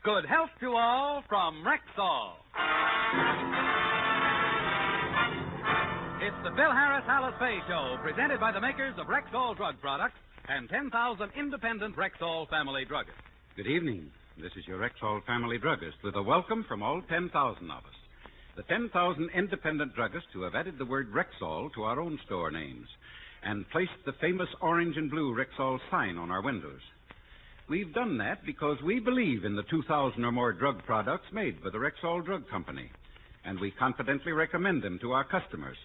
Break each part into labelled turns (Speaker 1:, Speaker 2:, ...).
Speaker 1: Good health to all from Rexall. It's the Phil Harris Alice Faye Show, presented by the makers of Rexall drug products and 10,000 independent Rexall family druggists.
Speaker 2: Good evening. This is your Rexall family druggist with a welcome from all 10,000 of us. The 10,000 independent druggists who have added the word Rexall to our own store names and placed the famous orange and blue Rexall sign on our windows. We've done that because we believe in the 2,000 or more drug products made by the Rexall Drug Company, and we confidently recommend them to our customers.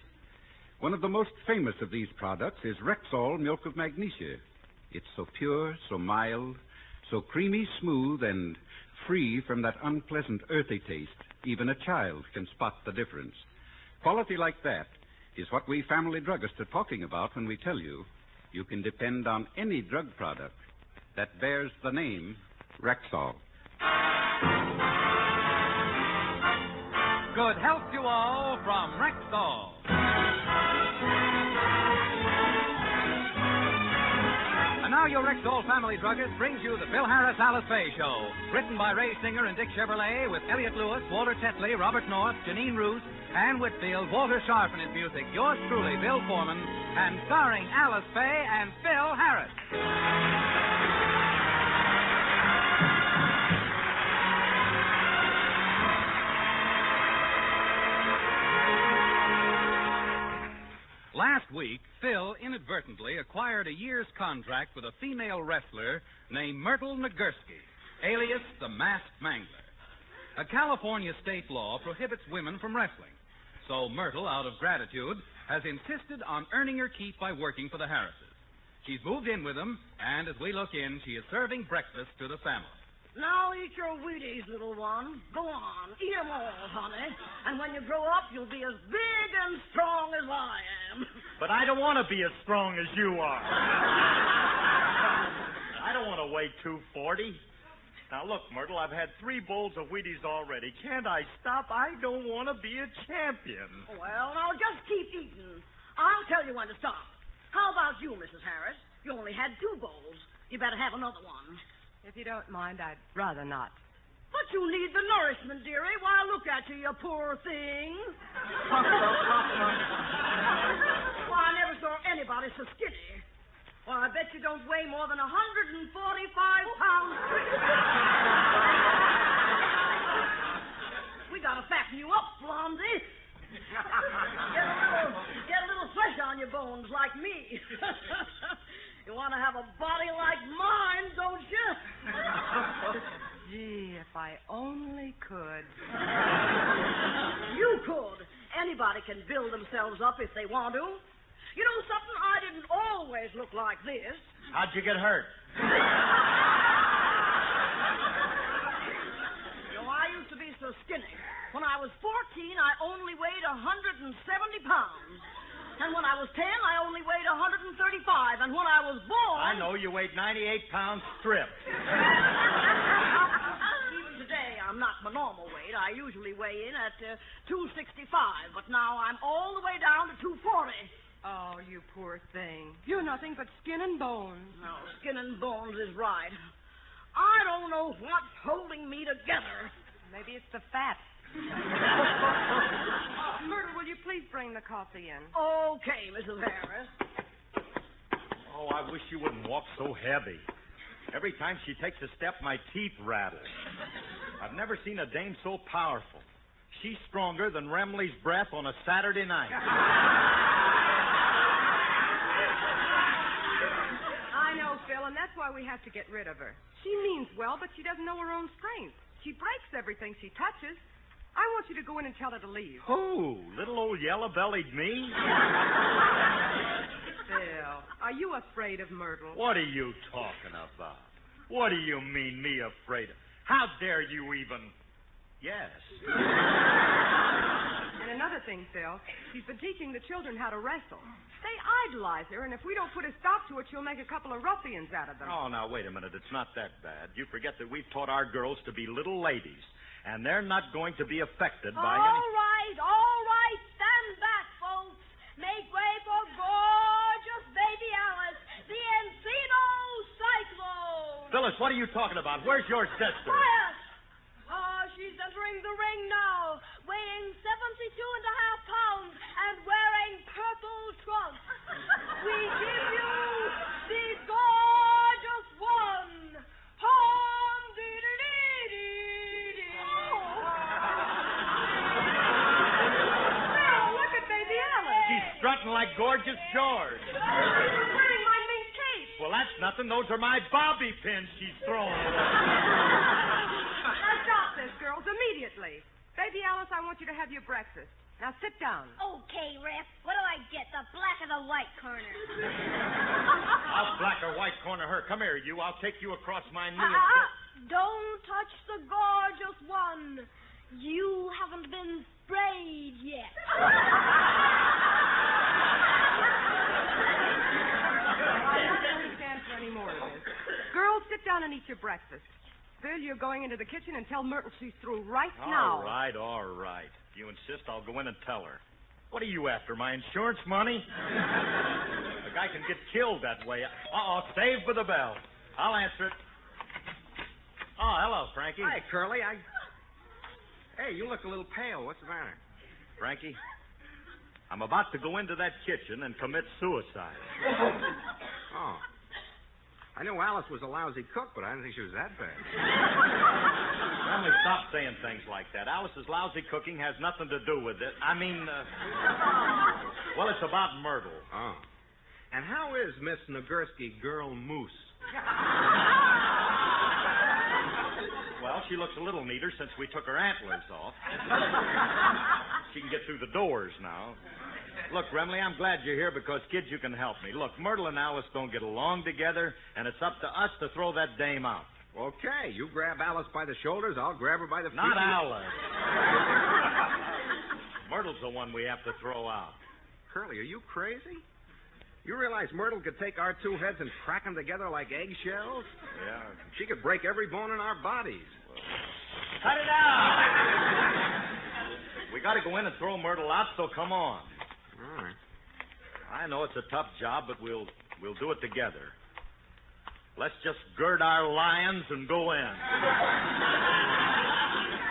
Speaker 2: One of the most famous of these products is Rexall Milk of Magnesia. It's so pure, so mild, so creamy smooth, and free from that unpleasant earthy taste. Even a child can spot the difference. Quality like that is what we family druggists are talking about when we tell you you can depend on any drug product that bears the name Rexall.
Speaker 1: Good health to all from Rexall. And now your Rexall family druggist brings you the Phil Harris Alice Faye Show. Written by Ray Singer and Dick Chevrolet with Elliot Lewis, Walter Tetley, Robert North, Janine Roos, Ann Whitfield, Walter Sharp in his music. Yours truly, Bill Foreman, and starring Alice Faye and Phil Harris. Last week, Phil inadvertently acquired a year's contract with a female wrestler named Myrtle Nagurski, alias the Masked Mangler. A California state law prohibits women from wrestling, so Myrtle, out of gratitude, has insisted on earning her keep by working for the Harrises. She's moved in with them, and as we look in, she is serving breakfast to the family.
Speaker 3: Now eat your Wheaties, little one. Go on. Eat 'em all, honey. And when you grow up, you'll be as big and strong as I am.
Speaker 4: But I don't want to be as strong as you are. I don't want to weigh 240. Now, look, Myrtle, I've had 3 bowls of Wheaties already. Can't I stop? I don't want to be a champion.
Speaker 3: Well, now just keep eating. I'll tell you when to stop. How about you, Mrs. Harris? You only had 2 bowls. You better have another one.
Speaker 5: If you don't mind, I'd rather not.
Speaker 3: But you need the nourishment, dearie. Why, look at you, you poor thing. Why, I never saw anybody so skinny. Well, I bet you don't weigh more than 145 pounds. We gotta fatten you up, Blondie. Get a little flesh on your bones like me. You want to have a body like mine, don't you?
Speaker 5: Gee, if I only could.
Speaker 3: You could. Anybody can build themselves up if they want to. You know something? I didn't always look like this.
Speaker 4: How'd you get hurt?
Speaker 3: You know, I used to be so skinny. When I was 14, I only weighed 170 pounds. And when I was 10, I only weighed 135. And when I was born...
Speaker 4: I know, you weighed 98 pounds stripped.
Speaker 3: Even today, I'm not my normal weight. I usually weigh in at 265. But now I'm all the way down to 240.
Speaker 5: Oh, you poor thing. You're nothing but skin and bones.
Speaker 3: No, skin and bones is right. I don't know what's holding me together.
Speaker 5: Maybe it's the fat. Myrtle, will you please bring the coffee in?
Speaker 3: Okay, Mrs. Harris.
Speaker 4: Oh, I wish you wouldn't walk so heavy. Every time she takes a step, my teeth rattle. I've never seen a dame so powerful. She's stronger than Remley's breath on a Saturday night.
Speaker 5: I know, Phil, and that's why we have to get rid of her. She means well, but she doesn't know her own strength. She breaks everything she touches. I want you to go in and tell her to leave.
Speaker 4: Who? Little old yellow-bellied me?
Speaker 5: Phil, are you afraid of Myrtle?
Speaker 4: What are you talking about? What do you mean, me afraid of? How dare you even... Yes.
Speaker 5: And another thing, Phil, she's been teaching the children how to wrestle. They idolize her, and if we don't put a stop to it, she'll make a couple of ruffians out of them.
Speaker 4: Oh, now, wait a minute. It's not that bad. You forget that we've taught our girls to be little ladies, and they're not going to be affected by any...
Speaker 6: All right. Stand back, folks. Make way for gorgeous baby Alice, the Encino Cyclone.
Speaker 4: Phyllis, what are you talking about? Where's your sister?
Speaker 6: Quiet. she's entering the ring now, weighing 72.5 pounds and wearing purple trunks. We give you the gorgeous one, Home Dee-dee-dee-dee-dee.
Speaker 5: Phil, look at baby Alice.
Speaker 4: She's strutting like gorgeous George.
Speaker 5: She's wearing my mink cape.
Speaker 4: Well, that's nothing. Those are my bobby pins she's throwing.
Speaker 5: Now stop this, girls, immediately. Baby Alice, I want you to have your breakfast. Now sit down.
Speaker 6: Okay, Ref. What do I get? The black or the white corner?
Speaker 4: I'll black or white corner her. Come here, you. I'll take you across my knee.
Speaker 6: Don't touch the gorgeous one. You haven't been sprayed yet.
Speaker 5: I don't stand for any more of this. Girls, sit down and eat your breakfast. Phil, you're going into the kitchen and tell Myrtle she's through right now.
Speaker 4: All right, all right. If you insist, I'll go in and tell her. What are you after, my insurance money? The guy can get killed that way. Save for the bell. I'll answer it. Oh, hello, Frankie.
Speaker 7: Hi, Curly. Hey, you look a little pale. What's the matter?
Speaker 4: Frankie, I'm about to go into that kitchen and commit suicide.
Speaker 7: Oh. I knew Alice was a lousy cook, but I didn't think she was that bad.
Speaker 4: Emily, stop saying things like that. Alice's lousy cooking has nothing to do with it. Well, it's about Myrtle.
Speaker 7: Oh. And how is Miss Nagurski, girl moose?
Speaker 4: Well, she looks a little neater since we took her antlers off. She can get through the doors now. Look, Remley, I'm glad you're here because, kids, you can help me. Look, Myrtle and Alice don't get along together, and it's up to us to throw that dame out.
Speaker 7: Okay, you grab Alice by the shoulders, I'll grab her by the feet.
Speaker 4: Not Alice. Myrtle's the one we have to throw out.
Speaker 7: Curly, are you crazy? You realize Myrtle could take our two heads and crack them together like eggshells?
Speaker 4: Yeah.
Speaker 7: She could break every bone in our bodies.
Speaker 4: Cut it out! We got to go in and throw Myrtle out, so come on.
Speaker 7: All right.
Speaker 4: I know it's a tough job, but we'll do it together. Let's just gird our lions and go in.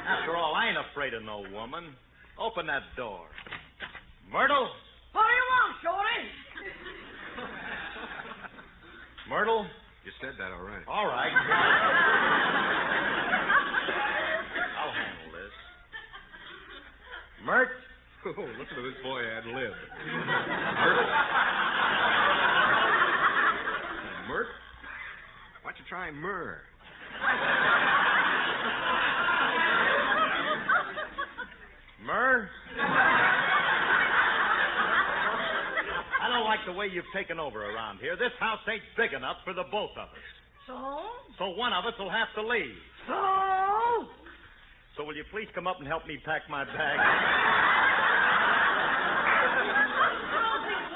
Speaker 4: After all, I ain't afraid of no woman. Open that door. Myrtle?
Speaker 3: What do you want, Shorty?
Speaker 4: Myrtle?
Speaker 7: You said that already.
Speaker 4: All right. I'll handle this. Myrt?
Speaker 7: Oh, listen to this boy ad lib. Myrt? Why don't you try myrrh?
Speaker 4: Myrrh? I don't like the way you've taken over around here. This house ain't big enough for the both of us. So one of us will have to leave. So will you please come up and help me pack my bag?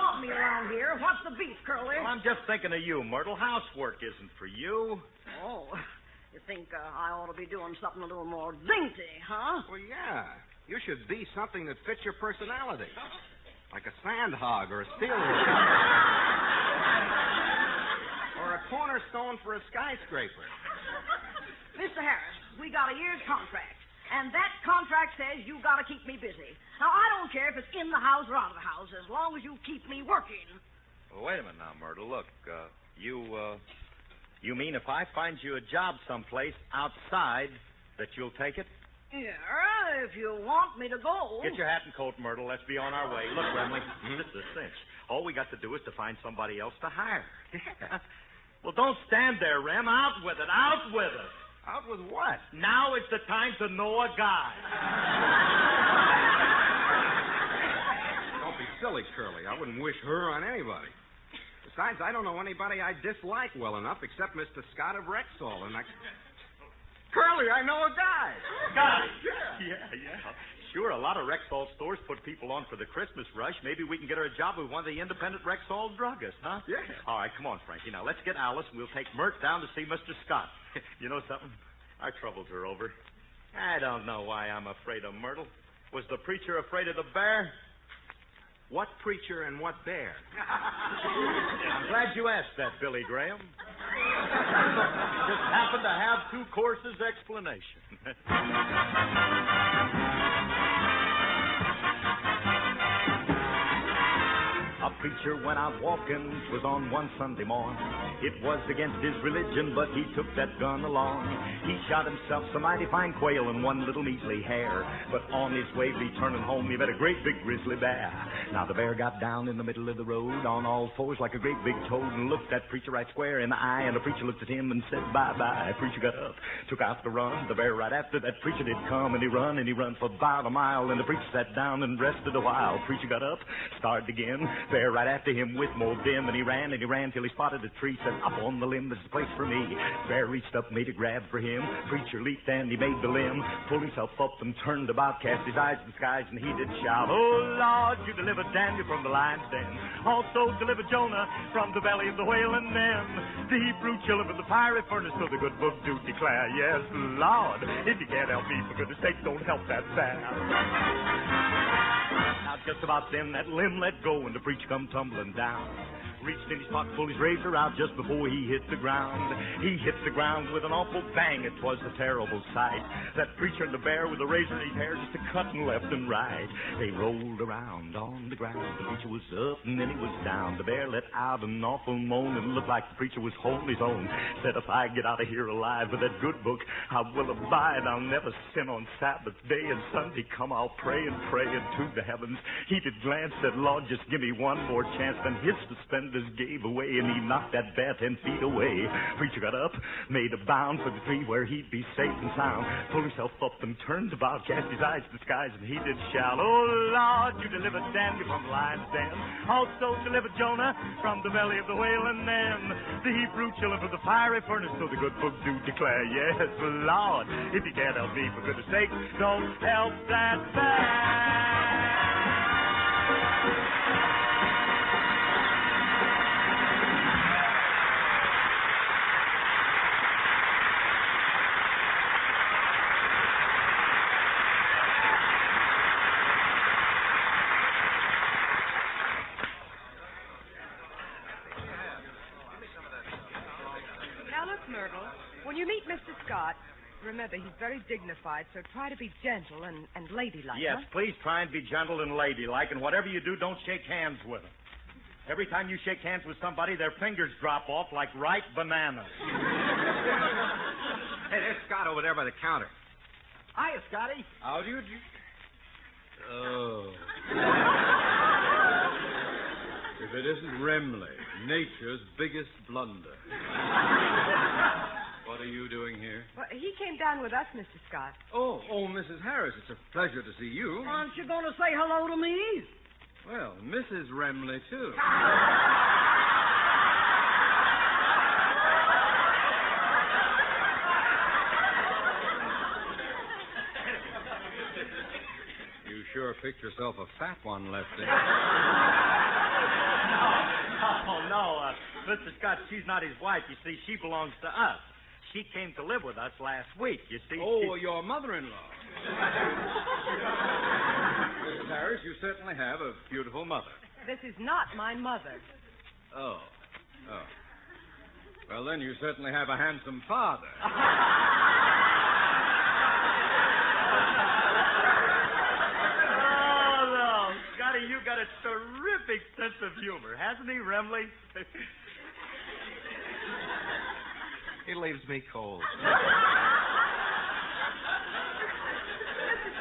Speaker 3: Want me around here? What's the beef, Curly?
Speaker 4: Well, I'm just thinking of you, Myrtle. Housework isn't for you.
Speaker 3: Oh, you think I ought to be doing something a little more dainty, huh?
Speaker 7: Well, yeah. You should be something that fits your personality. Like a sand hog or a steel or a cornerstone for a skyscraper.
Speaker 3: Mr. Harris, we got a year's contract. And that contract says you got to keep me busy. Now, I don't care if it's in the house or out of the house, as long as you keep me working.
Speaker 4: Well, wait a minute now, Myrtle. Look, you mean if I find you a job someplace outside that you'll take it?
Speaker 3: Yeah, if you want me to go.
Speaker 4: Get your hat and coat, Myrtle. Let's be on our way. Look, Remley, this is a cinch. All we got to do is to find somebody else to hire. Yeah. Well, don't stand there, Rem. Out with it. Out with it.
Speaker 7: Out with what?
Speaker 4: Now is the time to know a guy.
Speaker 7: Don't be silly, Curly. I wouldn't wish her on anybody. Besides, I don't know anybody I dislike well enough except Mr. Scott of Rexall. And Curly, I know a guy.
Speaker 4: Guy? Yeah. Sure, a lot of Rexall stores put people on for the Christmas rush. Maybe we can get her a job with one of the independent Rexall druggists, huh?
Speaker 7: Yeah.
Speaker 4: All right, come on, Frankie. Now, let's get Alice, and we'll take Myrt down to see Mr. Scott. You know something? Our troubles are over. I don't know why I'm afraid of Myrtle. Was the preacher afraid of the bear?
Speaker 7: What preacher and what bear?
Speaker 4: I'm glad you asked that, Billy Graham. Just happened to have two courses explanation. A preacher went out walking, 'twas on one Sunday morn. It was against his religion, but he took that gun along. He shot himself some mighty fine quail and one little measly hare. But on his way returning home, he met a great big grizzly bear. Now the bear got down in the middle of the road on all fours like a great big toad and looked that preacher right square in the eye. And the preacher looked at him and said, bye-bye. Preacher got up, took off to run. The bear right after that preacher did come, and he run for about a mile. And the preacher sat down and rested a while. Preacher got up, started again. Bear right after him with more vim, and he ran till he spotted a tree. Said, up on the limb, there's a place for me. Bear reached up, made a grab for him. Preacher leaped and he made the limb, pulled himself up and turned about, cast his eyes to the skies, and he did shout, oh, Lord, you delivered Daniel from the lion's den. Also delivered Jonah from the belly of the whale, and then the Hebrew children from the fiery furnace. So the good book do declare, yes, Lord, if you can't help me, for goodness sake, don't help that bear. Now, just about then, that limb let go, and the preacher come tumbling down. Reached in his pocket, pulled his razor out just before he hit the ground. He hit the ground with an awful bang. It was a terrible sight. That preacher and the bear with the razor in his hair just a-cutting left and right. They rolled around on the ground. The preacher was up and then he was down. The bear let out an awful moan and looked like the preacher was holding his own. Said, if I get out of here alive with that good book, I will abide. I'll never sin on Sabbath day and Sunday come. I'll pray into the heavens. He did glance, said, Lord, just give me one more chance. Then his suspenders gave away, and he knocked that bear 10 feet away. Preacher got up, made a bound for the tree where he'd be safe and sound, pulled himself up and turned about, cast his eyes to the skies, and he did shout, oh, Lord, you delivered Daniel from the lion's den. Also delivered Jonah from the belly of the whale, and then the Hebrew children from the fiery furnace. So the good book do declare, yes, Lord, if you can't help me, for goodness sake, don't help that bear.
Speaker 5: When you meet Mr. Scott, remember, he's very dignified, so try to be gentle and ladylike.
Speaker 4: Yes,
Speaker 5: huh?
Speaker 4: please try and be gentle and ladylike, and whatever you do, don't shake hands with them. Every time you shake hands with somebody, their fingers drop off like ripe bananas.
Speaker 7: Hey, there's Scott over there by the counter.
Speaker 4: Hiya, Scotty.
Speaker 7: How do you do?
Speaker 8: Oh. If it isn't Remley, nature's biggest blunder. What are you doing here?
Speaker 5: Well, he came down with us, Mr. Scott.
Speaker 8: Oh, Mrs. Harris, it's a pleasure to see you.
Speaker 3: Aren't you going to say hello to me?
Speaker 8: Well, Mrs. Remley, too. You sure picked yourself a fat one, Lefty.
Speaker 4: No, Mr. Scott, she's not his wife. You see, she belongs to us. She came to live with us last week, you see.
Speaker 8: Oh, your mother-in-law. Mrs. Harris, you certainly have a beautiful mother.
Speaker 5: This is not my mother.
Speaker 8: Oh. Well, then you certainly have a handsome father.
Speaker 4: Oh, no. Scotty, you got a terrific sense of humor, hasn't he, Remley?
Speaker 7: He leaves me cold.
Speaker 5: Mr.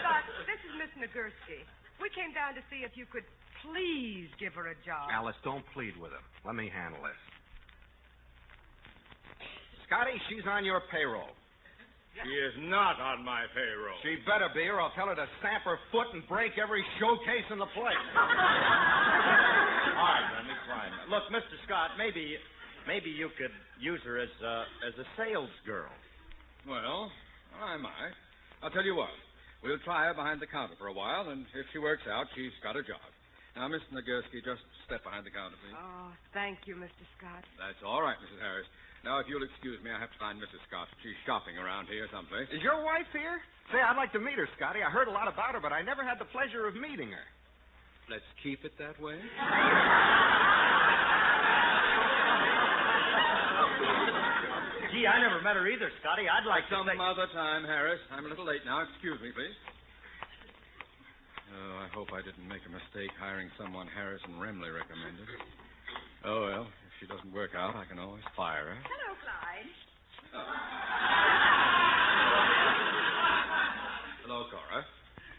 Speaker 5: Scott, this is Miss Nagurski. We came down to see if you could please give her a job.
Speaker 7: Alice, don't plead with him. Let me handle this. Scotty, she's on your payroll.
Speaker 8: She is not on my payroll.
Speaker 7: She better be, or I'll tell her to stamp her foot and break every showcase in the place.
Speaker 4: All right, Remley, fine. Look, Mr. Scott, maybe you could use her as a sales girl.
Speaker 8: Well, I might. I'll tell you what. We'll try her behind the counter for a while, and if she works out, she's got a job. Now, Miss Nagurski, just step behind the counter, please.
Speaker 5: Oh, thank you, Mr. Scott.
Speaker 8: That's all right, Mrs. Harris. Now, if you'll excuse me, I have to find Mrs. Scott. She's shopping around here someplace.
Speaker 7: Is your wife here? Say, I'd like to meet her, Scotty. I heard a lot about her, but I never had the pleasure of meeting her.
Speaker 8: Let's keep it that way.
Speaker 4: Gee, I never met her either, Scotty. I'd like
Speaker 8: Some
Speaker 4: to say...
Speaker 8: other time, Harris. I'm a little late now. Excuse me, please. Oh, I hope I didn't make a mistake hiring someone Harris and Remley recommended. Oh, well, if she doesn't work out, I can always fire her.
Speaker 5: Hello, Clyde.
Speaker 8: Hello, Cora.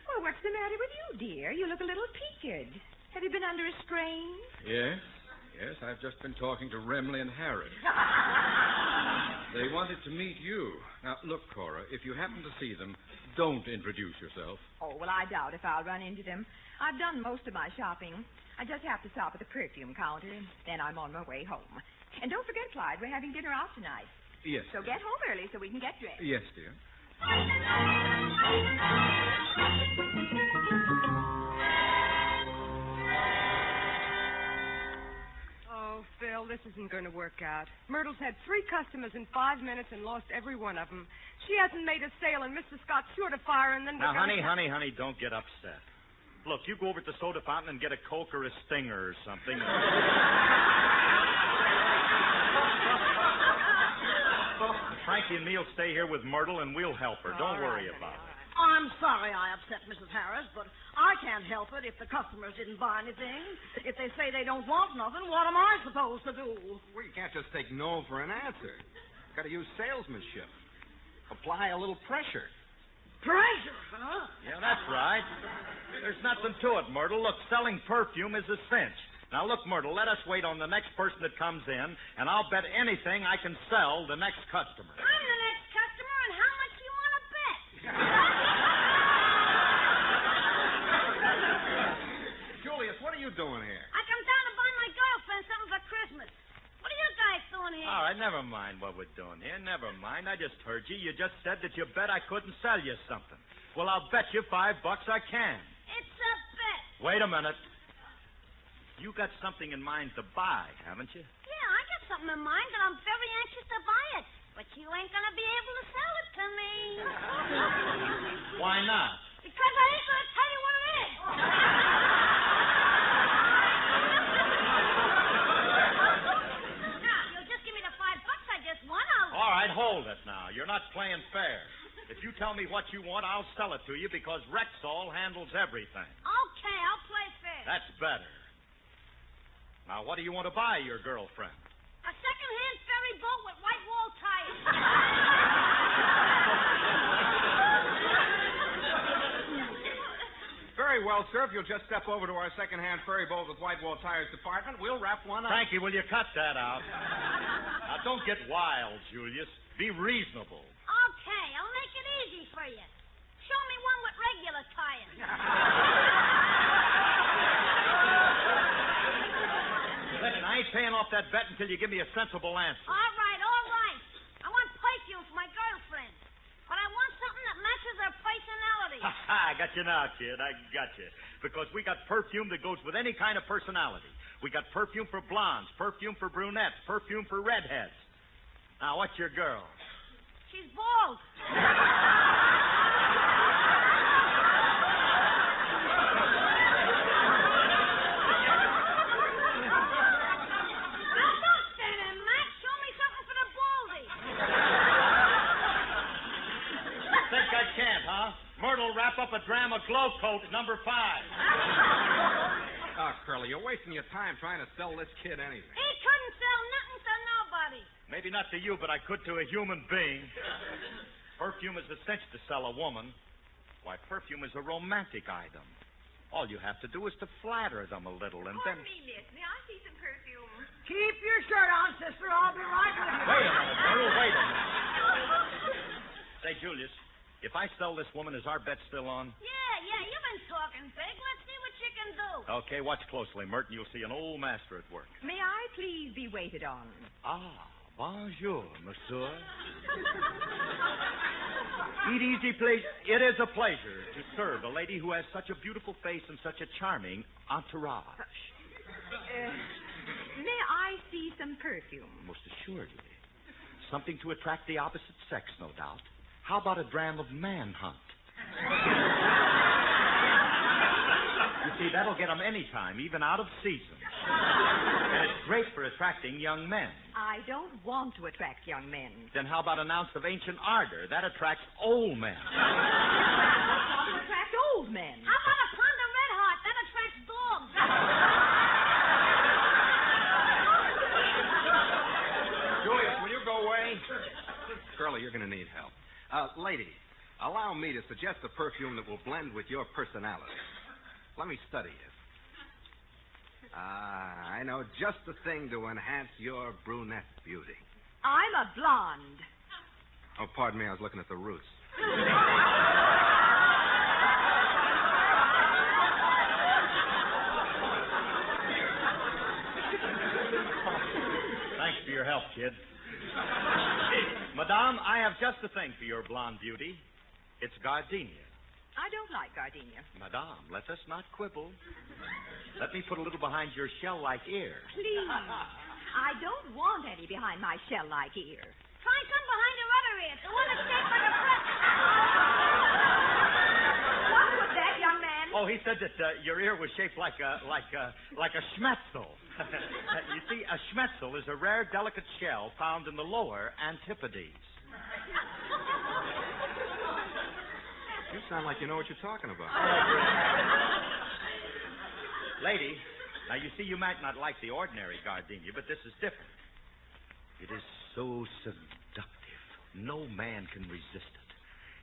Speaker 9: Well, what's the matter with you, dear? You look a little peaked. Have you been under a strain?
Speaker 8: Yes? Yes, I've just been talking to Remley and Harris. They wanted to meet you. Now, look, Cora, if you happen to see them, don't introduce yourself.
Speaker 9: Oh, well, I doubt if I'll run into them. I've done most of my shopping. I just have to stop at the perfume counter, then I'm on my way home. And don't forget, Clyde, we're having dinner out tonight.
Speaker 8: Yes.
Speaker 9: So get home early so we can get dressed.
Speaker 8: Yes, dear.
Speaker 5: Oh, Phil, this isn't going to work out. Myrtle's had 3 customers in 5 minutes and lost every one of them. She hasn't made a sale, and Mr. Scott's sure to fire, and then...
Speaker 4: Now, honey, don't get upset. Look, you go over to the soda fountain and get a Coke or a Stinger or something. Frankie and me'll stay here with Myrtle, and we'll help her. Don't worry about it.
Speaker 3: I'm sorry I upset Mrs. Harris, but I can't help it if the customers didn't buy anything. If they say they don't want nothing, what am I supposed to do?
Speaker 7: Well, you can't just take no for an answer. Got to use salesmanship. Apply a little pressure.
Speaker 3: Pressure, huh?
Speaker 4: Yeah, that's right. There's nothing to it, Myrtle. Look, selling perfume is a cinch. Now, look, Myrtle, let us wait on the next person that comes in, and I'll bet anything I can sell the next customer.
Speaker 6: I'm the next customer, and how much do you want to bet?
Speaker 7: Julius, what are you doing here?
Speaker 6: I come down to buy my girlfriend something for Christmas. What are you guys doing here?
Speaker 4: All right, never mind what we're doing here. Never mind. I just heard you. You just said that you bet I couldn't sell you something. Well, I'll bet you $5 I can.
Speaker 6: It's a bet.
Speaker 4: Wait a minute. You got something in mind to buy, haven't you?
Speaker 6: Yeah, I got something in mind, and I'm very anxious to buy it. But you ain't going to be able to sell it to me.
Speaker 4: Why not?
Speaker 6: Because I ain't going to tell you what it is. Now, you'll just give me the $5 I just won.
Speaker 4: All right, hold it now. You're not playing fair. If you tell me what you want, I'll sell it to you because Rexall handles everything.
Speaker 6: Okay, I'll play fair.
Speaker 4: That's better. Now, what do you want to buy your girlfriend?
Speaker 6: A second-hand ferry boat with white wall tires.
Speaker 7: Very well, sir. If you'll just step over to our second-hand ferry boat with white wall tires department, we'll wrap one up.
Speaker 4: Frankie, will you cut that out? Now, don't get wild, Julius. Be reasonable.
Speaker 6: Okay, I'll make it easy for you. Show me one with regular tires.
Speaker 4: Listen, I ain't paying off that bet until you give me a sensible answer.
Speaker 6: All right, all right. I want perfume for my girlfriend. But I want something that matches her personality.
Speaker 4: I got you now, kid. I got you. Because we got perfume that goes with any kind of personality. We got perfume for blondes, perfume for brunettes, perfume for redheads. Now, what's your girl?
Speaker 6: She's bald.
Speaker 4: Myrtle, wrap up a dram of Glow Coat, number 5.
Speaker 7: Oh, Curly, you're wasting your time trying to sell this kid anything.
Speaker 6: He couldn't sell nothing to nobody.
Speaker 4: Maybe not to you, but I could to a human being. Perfume is a cinch to sell a woman. Why, perfume is a romantic item. All you have to do is to flatter them a little, and then...
Speaker 9: me, miss. May I see some perfume?
Speaker 3: Keep your shirt on, sister. I'll be right with you.
Speaker 4: Wait a minute, Myrtle, wait a minute. Say, Julius, if I sell this woman, is our bet still on?
Speaker 6: Yeah, you've been talking big. Let's see what you can do.
Speaker 4: Okay, watch closely, Mert, and you'll see an old master at work.
Speaker 9: May I please be waited on?
Speaker 4: Ah, bonjour, monsieur. Eat easy, please. It is a pleasure to serve a lady who has such a beautiful face and such a charming entourage.
Speaker 9: May I see some perfume?
Speaker 4: Most assuredly. Something to attract the opposite sex, no doubt. How about a dram of manhunt? You See, that'll get them any time, even out of season. And it's great for attracting young men.
Speaker 9: I don't want to attract young men.
Speaker 4: Then how about an ounce of ancient ardor? That attracts old men.
Speaker 9: I want to attract old men.
Speaker 6: How about a Honda Red Heart? That attracts dogs.
Speaker 7: Julius, will you go away? Curly, you're going to need help. Lady, allow me to suggest a perfume that will blend with your personality. Let me study it. I know just the thing to enhance your brunette beauty.
Speaker 9: I'm a blonde.
Speaker 7: Oh, pardon me, I was looking at the roots.
Speaker 4: Thanks for your help, kid. Madame, I have just the thing for your blonde beauty. It's gardenia.
Speaker 9: I don't like gardenia.
Speaker 4: Madame, let us not quibble. Let me put a little behind your shell-like ear.
Speaker 9: Please. I don't want any behind my shell-like ear.
Speaker 6: Try some behind your other ear. The one that's shaped like a present.
Speaker 9: What was that, young man?
Speaker 4: Oh, he said that your ear was shaped like a schmetzel. You see, a schmetzel is a rare, delicate shell found in the lower antipodes.
Speaker 7: You sound like you know what you're talking about.
Speaker 4: Lady, now you see, you might not like the ordinary gardenia, but this is different. It is so seductive. No man can resist it.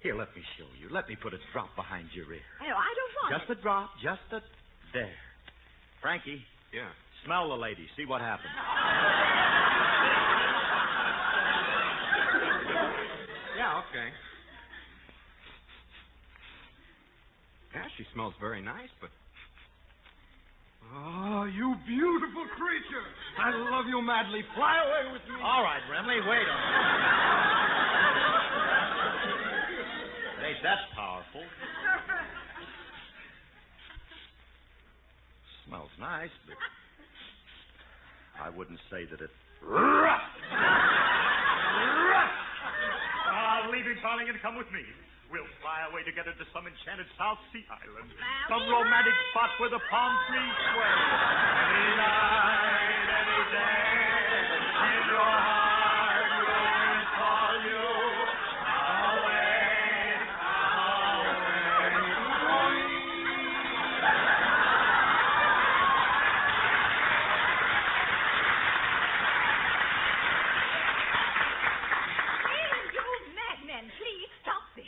Speaker 4: Here, let me show you. Let me put a drop behind your ear.
Speaker 9: No, I don't want
Speaker 4: Just a drop, just a... There. Frankie.
Speaker 7: Yeah.
Speaker 4: Smell the lady. See what happens.
Speaker 7: Yeah, okay. Yeah, she smells very nice, but... Oh, you beautiful creature. I love you madly. Fly away with me.
Speaker 4: All right, Remley, wait a minute. Ain't that powerful? Smells nice, but I wouldn't say that it... leave him, darling, and come with me. We'll fly away together to some enchanted South Sea island. Some romantic spot where the palm trees sway. Any night, any day, in your heart will call you. Away, away.
Speaker 9: You madmen, please stop this.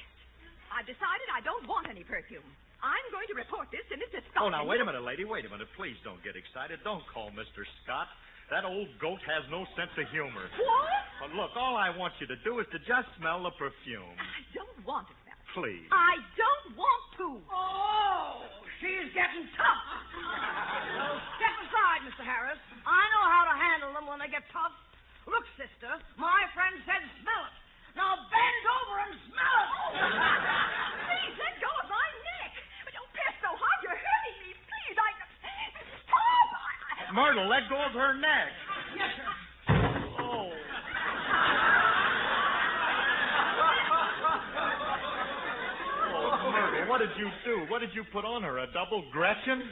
Speaker 9: I've decided I don't want any perfume. I'm going to report this to Mr. Scott.
Speaker 4: Oh, now, wait a minute, lady. Wait a minute. Please don't get excited. Don't call Mr. Scott. That old goat has no sense of humor.
Speaker 9: What?
Speaker 4: But look, all I want you to do is to just smell the perfume.
Speaker 9: I don't want to smell it.
Speaker 4: Please.
Speaker 9: I don't want to.
Speaker 3: Oh, she's getting tough. Well, step aside, Mr. Harris. I know how to handle them when they get tough. Look, sister, my friend said smell it. Now bend over and smell it.
Speaker 9: Please, let go of my neck. But don't press so hard. You're hurting me. Please, stop.
Speaker 4: Myrtle, let go of her neck.
Speaker 3: Yes, sir.
Speaker 4: Oh. Oh, Myrtle, what did you do? What did you put on her? A double Gretchen?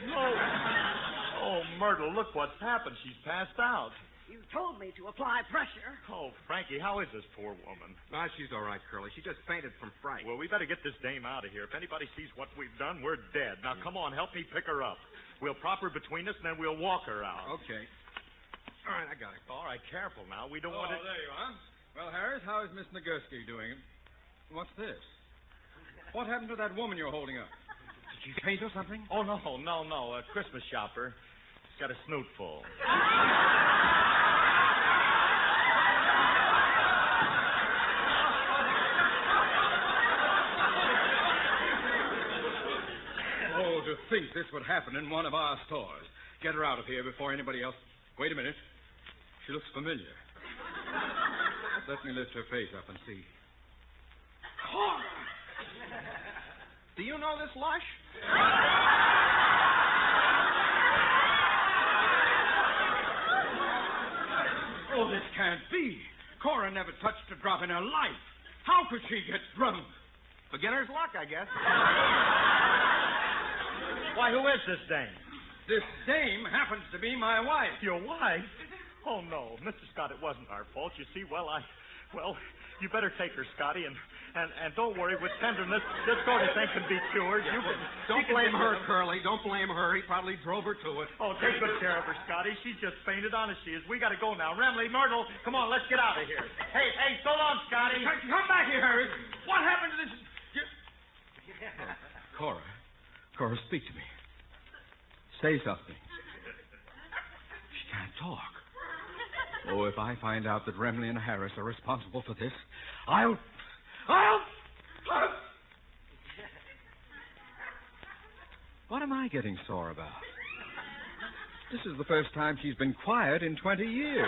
Speaker 4: Oh, Myrtle, look what's happened. She's passed out.
Speaker 3: You told me to apply pressure.
Speaker 4: Oh, Frankie, how is this poor woman?
Speaker 7: Ah, she's all right, Curly. She just fainted from fright.
Speaker 4: Well, we better get this dame out of here. If anybody sees what we've done, we're dead. Now, come on, help me pick her up. We'll prop her between us, and then we'll walk her out.
Speaker 7: Okay. All right, I got it.
Speaker 4: All right, careful now. We don't want to...
Speaker 8: there you are. Well, Harris, how is Miss Nagurski doing? What's this? What happened to that woman you're holding up? Did she faint or something?
Speaker 4: Oh, no. A Christmas shopper. She's got a snoot full.
Speaker 8: Oh, to think this would happen in one of our stores. Get her out of here before anybody else... Wait a minute. She looks familiar. Let me lift her face up and see.
Speaker 7: Cora! Do you know this lush?
Speaker 8: Oh, this can't be. Cora never touched a drop in her life. How could she get drunk?
Speaker 7: Beginner's luck, I guess.
Speaker 4: Why, who is this dame?
Speaker 8: This dame happens to be my wife.
Speaker 4: Your wife? Oh, no. Mr. Scott, it wasn't our fault. You see, well, you better take her, Scotty, and don't worry. With tenderness, this sort of thing can be cured.
Speaker 7: Don't blame her, Curly. Don't blame her. He probably drove her to it.
Speaker 4: Oh, take good care of her, Scotty. She's just fainted, honest she is. We got to go now. Remley, Myrtle, come on, let's get out of here. Hey, so long, Scotty.
Speaker 7: Come back here, Harry. What happened to this?
Speaker 8: Cora, speak to me. Say something. She can't talk. Oh, if I find out that Remley and Harris are responsible for this, I'll... What am I getting sore about? This is the first time she's been quiet in 20 years.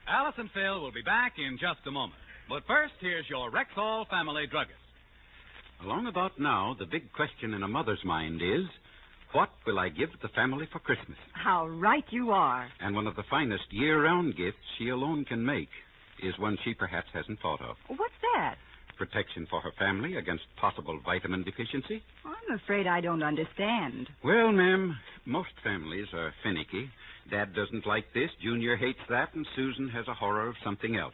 Speaker 1: Alice and Phil will be back in just a moment. But first, here's your Rexall family druggist.
Speaker 2: Along about now, the big question in a mother's mind is, what will I give the family for Christmas?
Speaker 10: How right you are.
Speaker 2: And one of the finest year-round gifts she alone can make is one she perhaps hasn't thought of.
Speaker 10: What's that?
Speaker 2: Protection for her family against possible vitamin deficiency.
Speaker 10: I'm afraid I don't understand.
Speaker 2: Well, ma'am, most families are finicky. Dad doesn't like this, Junior hates that, and Susan has a horror of something else.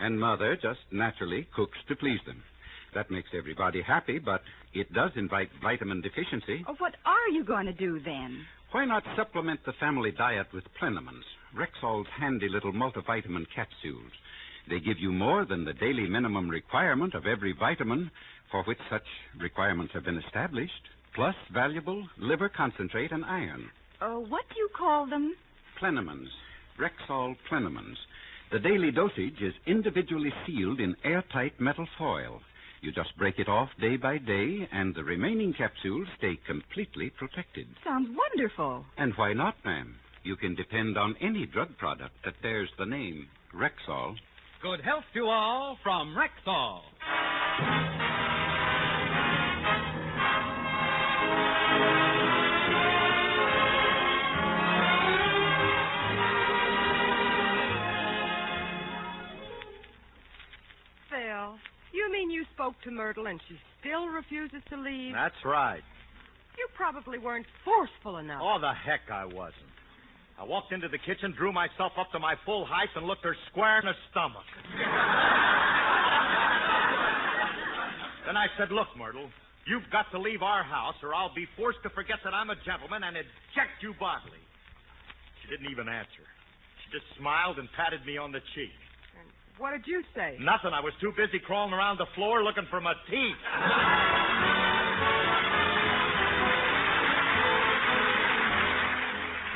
Speaker 2: And Mother just naturally cooks to please them. That makes everybody happy, but it does invite vitamin deficiency.
Speaker 10: Oh, what are you going to do then?
Speaker 2: Why not supplement the family diet with Plenamins, Rexall's handy little multivitamin capsules? They give you more than the daily minimum requirement of every vitamin for which such requirements have been established, plus valuable liver concentrate and iron.
Speaker 10: What do you call them?
Speaker 2: Plenamins, Rexall Plenamins. The daily dosage is individually sealed in airtight metal foil. You just break it off day by day, and the remaining capsules stay completely protected.
Speaker 10: Sounds wonderful.
Speaker 2: And why not, ma'am? You can depend on any drug product that bears the name Rexall.
Speaker 1: Good health to all from Rexall.
Speaker 5: Phil, you mean you spoke to Myrtle and she still refuses to leave?
Speaker 4: That's right.
Speaker 5: You probably weren't forceful enough.
Speaker 4: Oh, the heck I wasn't. I walked into the kitchen, drew myself up to my full height, and looked her square in the stomach. Then I said, look, Myrtle, you've got to leave our house or I'll be forced to forget that I'm a gentleman and eject you bodily. She didn't even answer. She just smiled and patted me on the cheek.
Speaker 5: And what did you say?
Speaker 4: Nothing. I was too busy crawling around the floor looking for my teeth.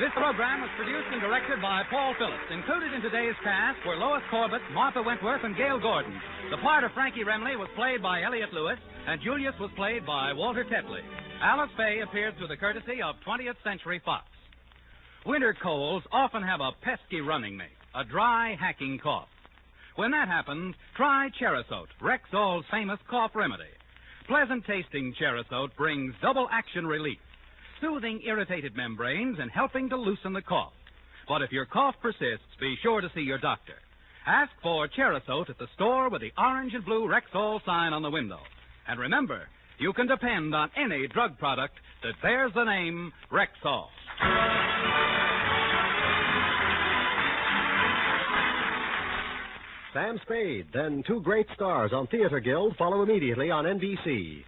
Speaker 1: This program was produced and directed by Paul Phillips. Included in today's cast were Lois Corbett, Martha Wentworth, and Gail Gordon. The part of Frankie Remley was played by Elliot Lewis, and Julius was played by Walter Tetley. Alice Faye appeared through the courtesy of 20th Century Fox. Winter colds often have a pesky running mate, a dry, hacking cough. When that happens, try Cherisote, Rexall's famous cough remedy. Pleasant-tasting Cherisote brings double-action relief, soothing irritated membranes and helping to loosen the cough. But if your cough persists, be sure to see your doctor. Ask for Cherisote at the store with the orange and blue Rexall sign on the window. And remember, you can depend on any drug product that bears the name Rexall.
Speaker 11: Sam Spade, then two great stars on Theater Guild follow immediately on NBC.